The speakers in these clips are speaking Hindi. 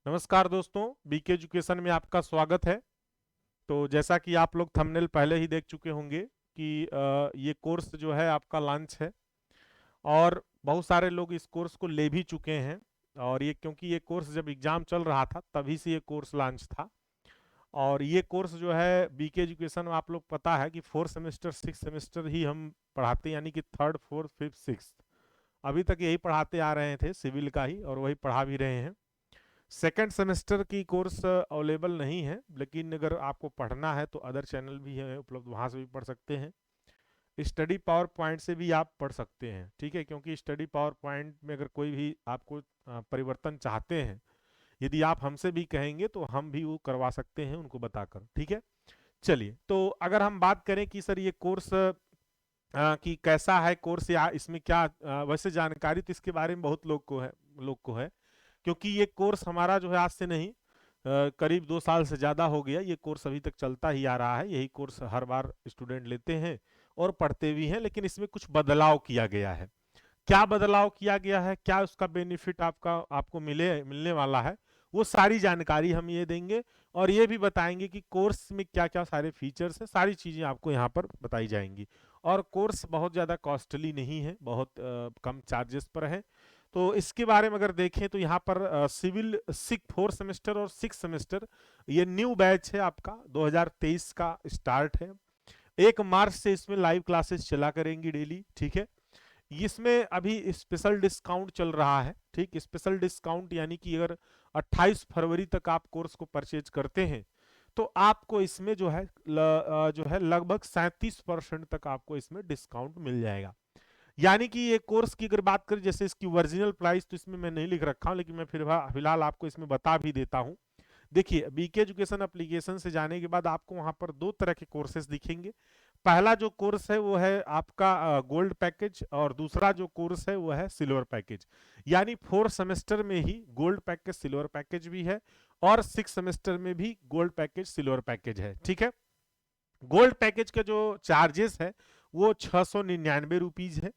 नमस्कार दोस्तों, बीके एजुकेशन में आपका स्वागत है। तो जैसा कि आप लोग थंबनेल पहले ही देख चुके होंगे कि ये कोर्स जो है आपका लॉन्च है और बहुत सारे लोग इस कोर्स को ले भी चुके हैं। और ये क्योंकि ये कोर्स जब एग्ज़ाम चल रहा था तभी से ये कोर्स लॉन्च था। और ये कोर्स जो है बीके एजुकेशन में आप लोग पता है कि 4 सेमेस्टर 6 सेमेस्टर ही हम पढ़ाते हैं, यानी कि थर्ड फोर्थ फिफ्थ सिक्स अभी तक यही पढ़ाते आ रहे थे, सिविल का ही, और वही पढ़ा भी रहे हैं। सेकेंड सेमेस्टर की कोर्स अवेलेबल नहीं है, लेकिन अगर आपको पढ़ना है तो अदर चैनल भी है उपलब्ध, वहाँ से भी पढ़ सकते हैं। स्टडी पावर पॉइंट से भी आप पढ़ सकते हैं, ठीक है, क्योंकि स्टडी पावर पॉइंट में अगर कोई भी आपको परिवर्तन चाहते हैं, यदि आप हमसे भी कहेंगे तो हम भी वो करवा सकते हैं उनको बताकर, ठीक है। चलिए, तो अगर हम बात करें कि सर ये कोर्स कि कैसा है कोर्स या इसमें क्या वैसे जानकारी, तो इसके बारे में बहुत लोग को है क्योंकि ये कोर्स हमारा जो है आज से नहीं, करीब 2 साल से ज़्यादा हो गया। ये कोर्स अभी तक चलता ही आ रहा है, यही कोर्स हर बार स्टूडेंट लेते हैं और पढ़ते भी हैं, लेकिन इसमें कुछ बदलाव किया गया है। क्या बदलाव किया गया है, क्या उसका बेनिफिट आपको मिलने वाला है, वो सारी जानकारी हम ये देंगे। और ये भी बताएंगे कि कोर्स में क्या क्या सारे फीचर्स हैं, सारी चीज़ें आपको यहाँ पर बताई जाएंगी। और कोर्स बहुत ज़्यादा कॉस्टली नहीं है, बहुत कम चार्जेस पर है। तो इसके बारे में अगर देखें तो यहाँ पर सिविल 4 सेमेस्टर और 6 सेमेस्टर, ये न्यू बैच है आपका, 2023 का स्टार्ट है। 1 मार्च से इसमें लाइव क्लासेस चला करेंगी डेली, ठीक है। इसमें अभी स्पेशल डिस्काउंट चल रहा है, ठीक। स्पेशल डिस्काउंट यानी कि अगर 28 फरवरी तक आप कोर्स को परचेज करते हैं तो आपको इसमें जो है लगभग 37% तक आपको इसमें डिस्काउंट मिल जाएगा। यानी कि ये कोर्स की अगर बात करें, जैसे इसकी ओरिजिनल प्राइस तो इसमें मैं नहीं लिख रखा हूँ, लेकिन मैं फिर फिलहाल आपको इसमें बता भी देता हूँ। देखिए, बीके एजुकेशन एप्लीकेशन से जाने के बाद आपको वहाँ पर 2 तरह के कोर्सेज दिखेंगे। पहला जो कोर्स है वो है आपका गोल्ड पैकेज, और दूसरा जो कोर्स है वो है सिल्वर पैकेज। यानी 4 सेमेस्टर में ही गोल्ड पैकेज सिल्वर पैकेज भी है, और 6 सेमेस्टर में भी गोल्ड पैकेज सिल्वर पैकेज है, ठीक है। गोल्ड पैकेज का जो चार्जेस है वो 699 रुपीज है,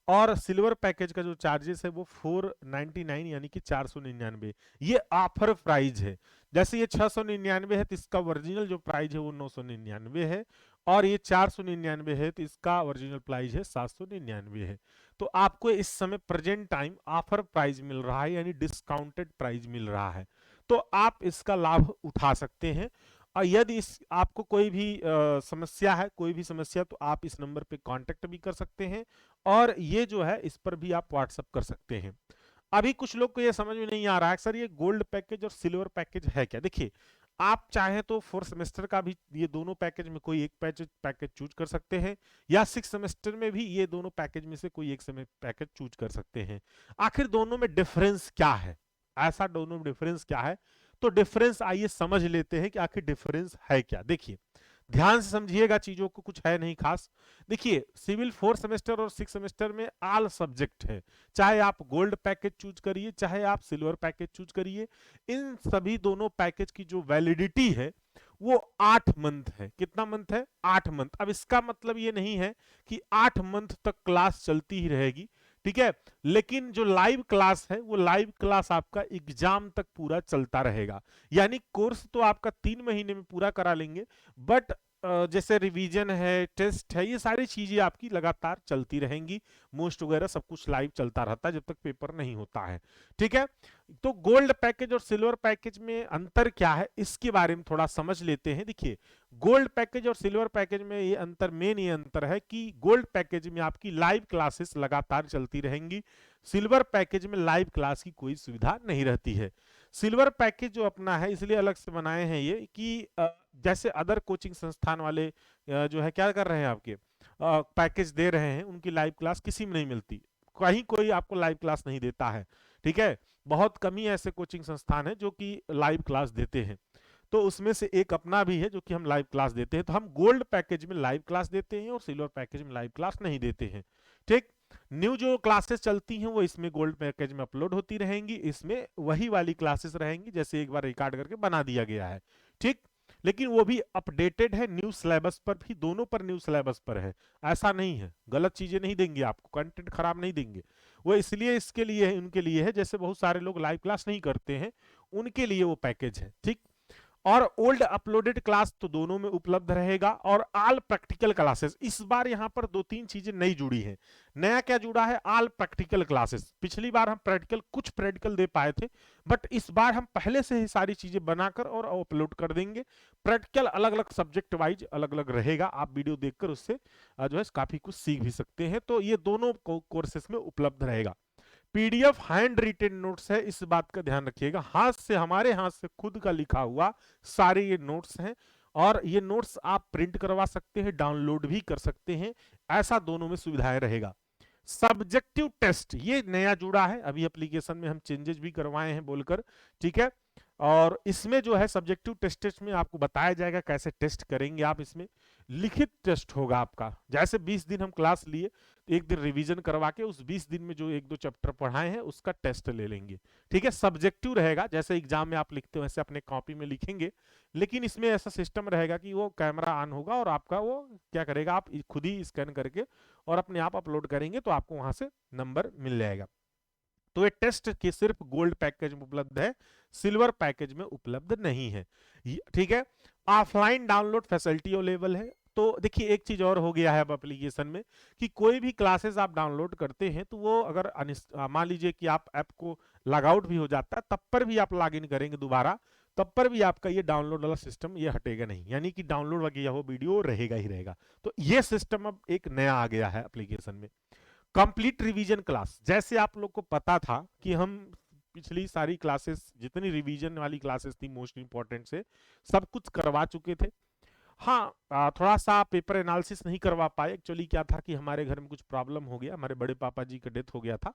और सिल्वर पैकेज का जो चार्जेस है वो 499 यानी कि 499। ये ऑफर प्राइस है। जैसे ये 699 है तो इसका ओरिजिनल जो प्राइस है वो 999 है, और ये 499 है तो इसका ओरिजिनल प्राइस है 799 है। तो आपको इस समय प्रेजेंट टाइम ऑफर प्राइस मिल रहा है, यानी डिस्काउंटेड प्राइस मिल रहा है। तो आप इसका लाभ उठा सकते हैं। और यदि इस आपको कोई भी समस्या है, कोई भी समस्या, तो आप इस नंबर पे कांटेक्ट भी कर सकते हैं, और ये जो है इस पर भी आप व्हाट्सअप कर सकते हैं। अभी कुछ लोग को ये समझ में नहीं आ रहा है सर ये गोल्ड पैकेज और सिल्वर पैकेज है क्या। देखिए, आप चाहे तो 4 सेमेस्टर का भी ये दोनों पैकेज में कोई एक पैकेज चूज कर सकते हैं, या 6 सेमेस्टर में भी ये दोनों पैकेज में से कोई एक समय पैकेज चूज कर सकते हैं। आखिर दोनों में डिफरेंस क्या है, ऐसा दोनों में डिफरेंस क्या है, तो डिफरेंस आइए समझ लेते हैं कि आखिर डिफरेंस है क्या। देखिए, ध्यान से समझिएगा चीजों को, कुछ है नहीं खास। देखिए, सिविल 4 सेमेस्टर और 6 सेमेस्टर में ऑल सब्जेक्ट है, चाहे आप गोल्ड पैकेज चूज करिए चाहे आप सिल्वर पैकेज चूज करिए। इन सभी दोनों पैकेज की जो वैलिडिटी है वो 8 मंथ है। कितना मंथ है? 8 मंथ। अब इसका मतलब ये नहीं है कि 8 मंथ तक क्लास चलती ही रहेगी, ठीक है, लेकिन जो लाइव क्लास है वो लाइव क्लास आपका एग्जाम तक पूरा चलता रहेगा। यानी कोर्स तो आपका 3 महीने में पूरा करा लेंगे, बट जैसे रिवीजन है, टेस्ट है, ये सारी चीजें आपकी लगातार चलती रहेंगी। मोस्ट वगैरह सब कुछ लाइव चलता रहता है जब तक पेपर नहीं होता है, ठीक है। तो गोल्ड पैकेज और सिल्वर पैकेज में अंतर क्या है, इसके बारे में थोड़ा समझ लेते हैं। देखिए, गोल्ड पैकेज और सिल्वर पैकेज में ये अंतर, मेन ये अंतर है कि गोल्ड पैकेज में आपकी लाइव क्लासेस लगातार चलती रहेंगी, सिल्वर पैकेज में लाइव क्लास की कोई सुविधा नहीं रहती है। सिल्वर पैकेज जो अपना है इसलिए अलग से बनाए हैं ये कि जैसे अदर कोचिंग संस्थान वाले जो है क्या कर रहे हैं, आपके पैकेज दे रहे हैं, उनकी लाइव क्लास किसी में नहीं मिलती, कहीं कोई आपको लाइव क्लास नहीं देता है, ठीक है। बहुत कम ही ऐसे कोचिंग संस्थान है जो कि लाइव क्लास देते हैं, तो उसमें से एक अपना भी है जो कि हम लाइव क्लास देते हैं। तो हम गोल्ड पैकेज में लाइव क्लास देते हैं और सिल्वर पैकेज में लाइव क्लास नहीं देते हैं, ठीक। न्यू जो क्लासेस चलती हैं वो इसमें गोल्ड पैकेज में अपलोड होती रहेंगी, इसमें वही वाली क्लासेस रहेंगी जैसे एक बार रिकॉर्ड करके बना दिया गया है, ठीक। लेकिन वो भी अपडेटेड है, न्यू सिलेबस पर भी, दोनों पर न्यू सिलेबस पर है। ऐसा नहीं है, गलत चीजें नहीं देंगे आपको, कंटेंट खराब नहीं देंगे। वो इसलिए इसके लिए है, उनके लिए है, जैसे बहुत सारे लोग लाइव क्लास नहीं करते हैं, उनके लिए वो पैकेज है, ठीक। और ओल्ड अपलोडेड क्लास तो दोनों में उपलब्ध रहेगा, और ऑल प्रैक्टिकल क्लासेस, इस बार यहां पर दो तीन चीजें नई जुड़ी हैं। नया क्या जुड़ा है? All practical classes. पिछली बार हम प्रैक्टिकल, कुछ प्रैक्टिकल दे पाए थे, बट इस बार हम पहले से ही सारी चीजें बनाकर और अपलोड कर देंगे। प्रैक्टिकल अलग अलग सब्जेक्ट वाइज अलग अलग रहेगा, आप वीडियो देखकर उससे जो है काफी कुछ सीख भी सकते हैं। तो ये दोनों कोर्सेस में उपलब्ध रहेगा। पीडीएफ हैंड रिटेन नोट्स है, इस बात का ध्यान रखिएगा, हाथ से, हमारे हाथ से खुद का लिखा हुआ सारे ये नोट्स हैं, और ये नोट्स आप प्रिंट करवा सकते हैं, डाउनलोड भी कर सकते हैं, ऐसा दोनों में सुविधाएं रहेगा। सब्जेक्टिव टेस्ट ये नया जुड़ा है, अभी एप्लीकेशन में हम चेंजेस भी करवाए हैं बोलकर, ठीक है। और इसमें जो है सब्जेक्टिव टेस्ट में आपको बताया जाएगा कैसे टेस्ट करेंगे आप। इसमें लिखित टेस्ट होगा आपका, जैसे 20 दिन हम क्लास लिए, तो एक दिन रिवीजन करवा के उस 20 दिन में जो एक दो चैप्टर पढ़ाए हैं उसका टेस्ट ले लेंगे, ठीक है। सब्जेक्टिव रहेगा, जैसे एग्जाम में आप लिखते हो वैसे अपने कॉपी में लिखेंगे, लेकिन इसमें ऐसा सिस्टम रहेगा कि वो कैमरा ऑन होगा और आपका वो क्या करेगा, आप खुद ही स्कैन करके और अपने आप अपलोड करेंगे तो आपको वहां से नंबर मिल जाएगा। तो ये टेस्ट के सिर्फ गोल्ड पैकेज में उपलब्ध है, सिल्वर पैकेज में उपलब्ध नहीं है, ठीक है। ऑफलाइन डाउनलोड फैसिलिटी अवेलेबल है। तो देखिए एक चीज और हो गया है अब एप्लीकेशन में, कि कोई भी क्लासेस आप डाउनलोड करते हैं तो वो अगर मान लीजिए कि आप ऐप को लॉग आउट भी हो जाता है, तब पर भी आप लॉग इन करेंगे दोबारा, तब पर भी आपका ये डाउनलोड वाला सिस्टम ये हटेगा नहीं, यानी कि डाउनलोड किया हुआ वीडियो रहेगा ही रहेगा। तो ये सिस्टम अब एक नया आ गया है एप्लीकेशन में। कंप्लीट रिवीजन क्लास, जैसे आप लोग को पता था कि हम पिछली सारी क्लासेस, जितनी रिवीजन वाली क्लासेस थी मोस्ट इंपॉर्टेंट से, सब कुछ करवा चुके थे। हाँ, थोड़ा सा पेपर एनालिसिस नहीं करवा पाए, एक्चुअली क्या था कि हमारे घर में कुछ प्रॉब्लम हो गया, हमारे बड़े पापा जी का डेथ हो गया था,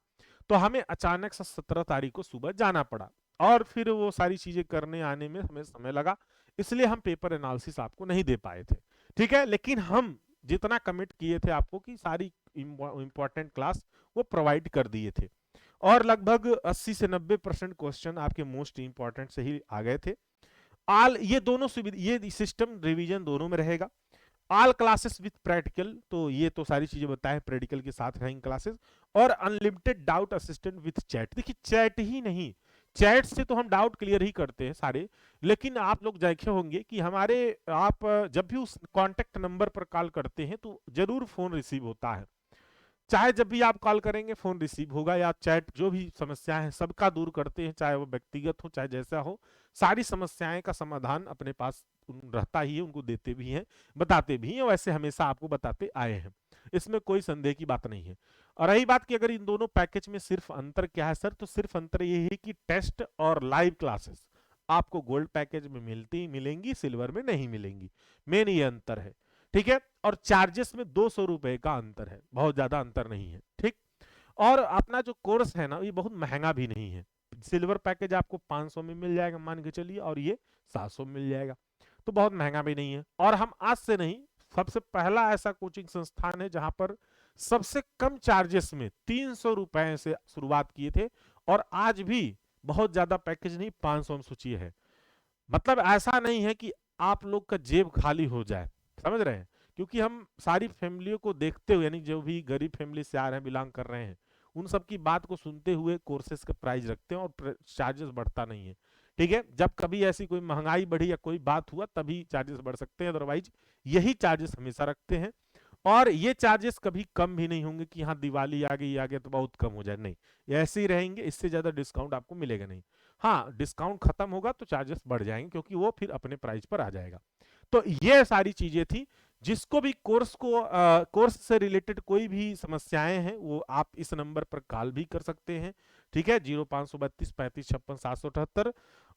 तो हमें अचानक से 17 तारीख को सुबह जाना पड़ा, और फिर वो सारी चीजें करने आने में हमें समय लगा, इसलिए हम पेपर एनालिसिस आपको नहीं दे पाए थे, ठीक है। लेकिन हम जितना कमिट किए थे आपको कि सारी इंपॉर्टेंट क्लास वो प्रोवाइड कर दिए थे, और लगभग 80 से 90% क्वेश्चन आपके मोस्ट इंपॉर्टेंट से ही आ गए थे। ऑल, ये दोनों सुविधा, ये सिस्टम रिवीजन दोनों में रहेगा। ऑल क्लासेस विद प्रैक्टिकल, तो ये तो सारी चीजें बताएं, प्रैक्टिकल के साथ रहेंगे क्लासेस, और unlimited doubt assistant with chat. देखिए चैट ही नहीं, चैट से तो हम डाउट क्लियर ही करते हैं सारे, लेकिन आप लोग देखे होंगे कि हमारे, आप जब भी उस कॉन्टेक्ट नंबर पर कॉल करते हैं तो जरूर फोन रिसीव होता है, चाहे जब भी आप कॉल करेंगे फोन रिसीव होगा, या चैट जो भी समस्याएं हैं सबका दूर करते हैं, चाहे वो व्यक्तिगत हो चाहे जैसा हो, सारी समस्याएं का समाधान अपने पास रहता ही है, उनको देते भी हैं, बताते भी हैं, वैसे हमेशा आपको बताते आए हैं, इसमें कोई संदेह की बात नहीं है। और रही बात कि अगर इन दोनों पैकेज में सिर्फ अंतर क्या है सर, तो सिर्फ अंतर ये है कि टेस्ट और लाइव क्लासेस आपको गोल्ड पैकेज में मिलेंगी, सिल्वर में नहीं मिलेंगी, मेन ये अंतर है, ठीक है। और चार्जेस में 200 रुपए का अंतर है, बहुत ज्यादा अंतर नहीं है, ठीक। और अपना जो कोर्स है ना, ये बहुत महंगा भी नहीं है, सिल्वर पैकेज आपको 500 में मिल जाएगा मान के चलिए, और ये 700 में मिल जाएगा, तो बहुत महंगा भी नहीं है। और हम आज से नहीं, सबसे पहला ऐसा कोचिंग संस्थान है जहां पर सबसे कम चार्जेस में 300 रुपए से शुरुआत किए थे, और आज भी बहुत ज्यादा पैकेज नहीं, 500 में सोचिए है, मतलब ऐसा नहीं है कि आप लोग का जेब खाली हो जाए, समझ रहे हैं, क्योंकि हम सारी फैमिलियों को देखते हुए, यानी जो भी गरीब फैमिली से आ रहे हैं, बिलोंग कर रहे हैं, उन सब की बात को सुनते हुए कोर्सेज का प्राइस रखते हैं, और चार्जेस बढ़ता नहीं है, ठीक है। जब कभी ऐसी कोई महंगाई बढ़ी या कोई बात हुआ तभी चार्जेस बढ़ सकते हैं, अदरवाइज यही चार्जेस हमेशा रखते हैं। और ये चार्जेस कभी कम भी नहीं होंगे कि हाँ दिवाली आ गई तो बहुत कम हो जाए, नहीं, ऐसे ही रहेंगे, इससे ज्यादा डिस्काउंट आपको मिलेगा नहीं। हाँ, डिस्काउंट खत्म होगा तो चार्जेस बढ़ जाएंगे, क्योंकि वो फिर अपने प्राइस पर आ जाएगा। तो ये सारी चीजें थी, जिसको भी कोर्स से रिलेटेड कोई भी समस्याएं हैं वो आप इस नंबर पर कॉल भी कर सकते हैं, ठीक है, 0532 35 56 778,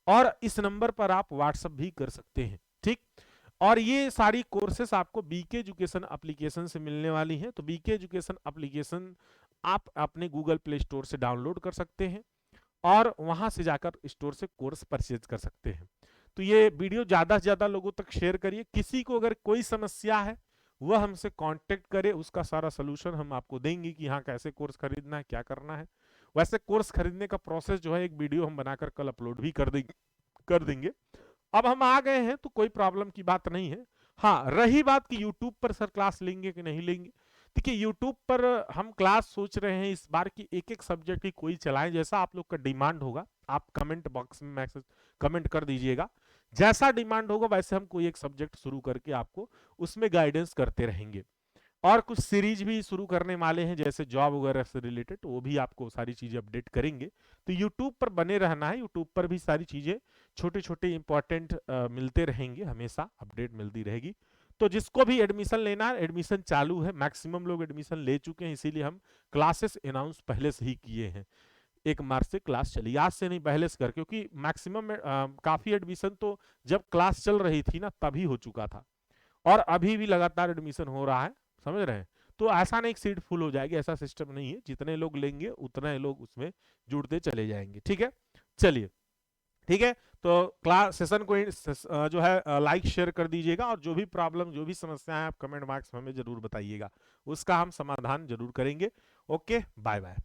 और इस नंबर पर आप व्हाट्सएप भी कर सकते हैं, ठीक। और ये सारी कोर्सेस आपको बीके एजुकेशन एप्लीकेशन से मिलने वाली हैं, तो बीके एजुकेशन एप्लीकेशन आप अपने गूगल प्ले स्टोर से डाउनलोड कर सकते हैं, और वहां से जाकर स्टोर से कोर्स परचेज कर सकते हैं। तो ये वीडियो ज्यादा से ज्यादा लोगों तक शेयर करिए, किसी को अगर कोई समस्या है वह हमसे कांटेक्ट करे, उसका सारा सोल्यूशन हम आपको देंगे कि हाँ कैसे कोर्स खरीदना है, क्या करना है। वैसे कोर्स खरीदने का प्रोसेस जो है एक वीडियो हम बनाकर कल अपलोड भी कर देंगे। अब हम आ गए हैं तो कोई प्रॉब्लम की बात नहीं है। हाँ, रही बात कि यूट्यूब पर सर क्लास लेंगे कि नहीं लेंगे, देखिए यूट्यूब पर हम क्लास सोच रहे हैं इस बार की एक एक सब्जेक्ट की कोई चलाएं, जैसा आप लोग का डिमांड होगा आप कमेंट बॉक्स में मैसेज कमेंट कर दीजिएगा। जैसा डिमांड होगा वैसे हम कोई एक सब्जेक्ट शुरू करके आपको उसमें गाइडेंस करते रहेंगे। और कुछ सीरीज भी शुरू करने वाले हैं जैसे जॉब वगैरह से रिलेटेड, वो भी आपको सारी चीजें अपडेट करेंगे। तो यूट्यूब पर बने रहना है, यूट्यूब पर भी सारी चीजें छोटे छोटे इंपॉर्टेंट मिलते रहेंगे, हमेशा अपडेट मिलती रहेगी। तो जिसको भी एडमिशन लेना है एडमिशन चालू है, मैक्सिमम लोग एडमिशन ले चुके हैं, इसीलिए हम क्लासेस अनाउंस पहले से ही किए हैं। 1 मार्च से क्लास चली, आज से नहीं पहले से कर, क्योंकि मैक्सिमम काफी एडमिशन तो जब क्लास चल रही थी ना तभी हो चुका था, और अभी भी लगातार एडमिशन हो रहा है, समझ रहे हैं। तो ऐसा नहीं सीट फुल हो जाएगी, ऐसा सिस्टम नहीं है, जितने लोग लेंगे उतने लोग उसमें जुड़ते चले जाएंगे। ठीक है, चलिए ठीक है। तो क्लास सेशन को जो है लाइक शेयर कर दीजिएगा, और जो भी प्रॉब्लम जो भी समस्याएं आप कमेंट बॉक्स में हमें जरूर बताइएगा, उसका हम समाधान जरूर करेंगे। Okay, bye bye.